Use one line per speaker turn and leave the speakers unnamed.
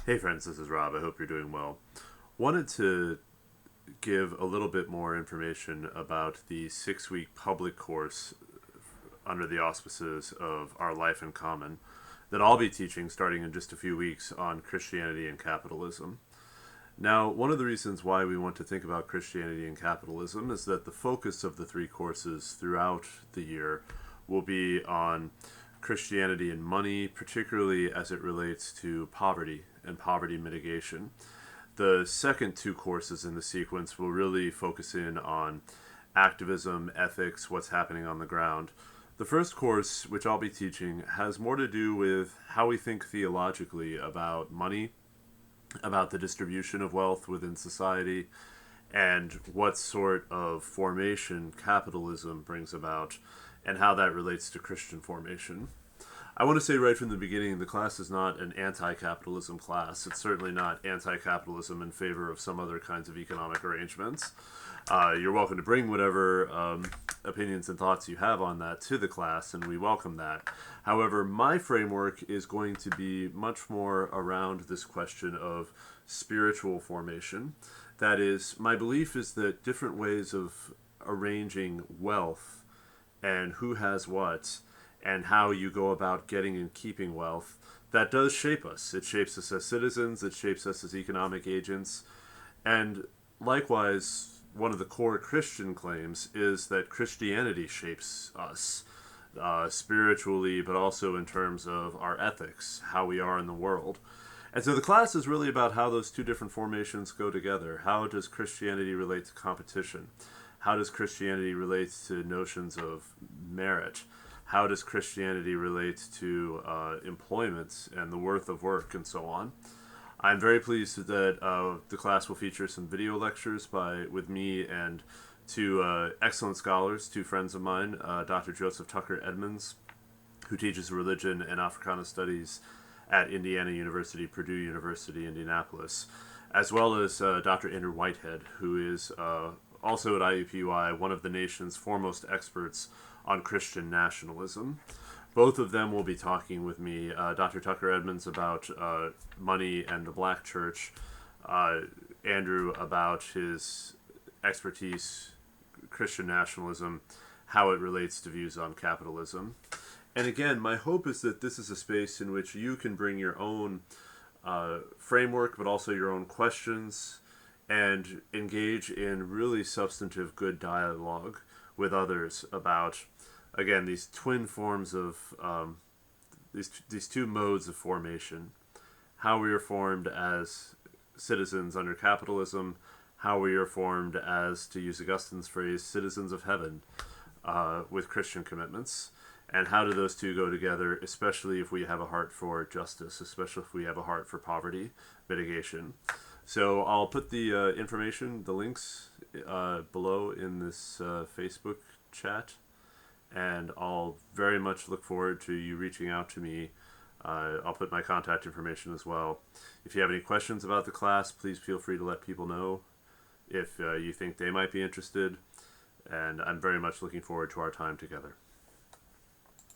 Hey friends, this is Rob. I hope you're doing well. Wanted to give a little bit more information about the 6 week public course under the auspices of Our Life in Common that I'll be teaching starting in just a few weeks on Christianity and Capitalism. Now, one of the reasons why we want to think about Christianity and capitalism is that the focus of the three courses throughout the year will be on Christianity and money, particularly as it relates to poverty and poverty mitigation. The second two courses in the sequence will really focus in on activism, ethics, what's happening on the ground. The first course, which I'll be teaching, has more to do with how we think theologically about money, about the distribution of wealth within society, and what sort of formation capitalism brings about, and how that relates to Christian formation. I want to say right from the beginning, the class is not an anti-capitalism class. It's certainly not anti-capitalism in favor of some other kinds of economic arrangements. You're welcome to bring whatever opinions and thoughts you have on that to the class, and we welcome that. However, my framework is going to be much more around this question of spiritual formation. That is, my belief is that different ways of arranging wealth and who has what and how you go about getting and keeping wealth, that does shape us. It shapes us as citizens, it shapes us as economic agents, and likewise, one of the core Christian claims is that Christianity shapes us spiritually, but also in terms of our ethics, how we are in the world. And so the class is really about how those two different formations go together. How does Christianity relate to competition? How does Christianity relate to notions of merit? How does Christianity relate to employment and the worth of work and so on? I'm very pleased that the class will feature some video lectures with me and two excellent scholars, two friends of mine, Dr. Joseph Tucker Edmonds, who teaches religion and Africana studies at Indiana University, Purdue University, Indianapolis, as well as Dr. Andrew Whitehead, who is also at IUPUI, one of the nation's foremost experts on Christian nationalism. Both of them will be talking with me, Dr. Tucker Edmonds about money and the black church, Andrew about his expertise, Christian nationalism, how it relates to views on capitalism. And again, my hope is that this is a space in which you can bring your own framework, but also your own questions, and engage in really substantive, good dialogue with others about, again, these twin forms of these two modes of formation: how we are formed as citizens under capitalism, how we are formed as, to use Augustine's phrase, citizens of heaven with Christian commitments. And how do those two go together, especially if we have a heart for justice, especially if we have a heart for poverty mitigation. So I'll put the information, the links below in this Facebook chat, and I'll very much look forward to you reaching out to me. I'll put my contact information as well. If you have any questions about the class, please feel free to let people know if you think they might be interested, and I'm very much looking forward to our time together.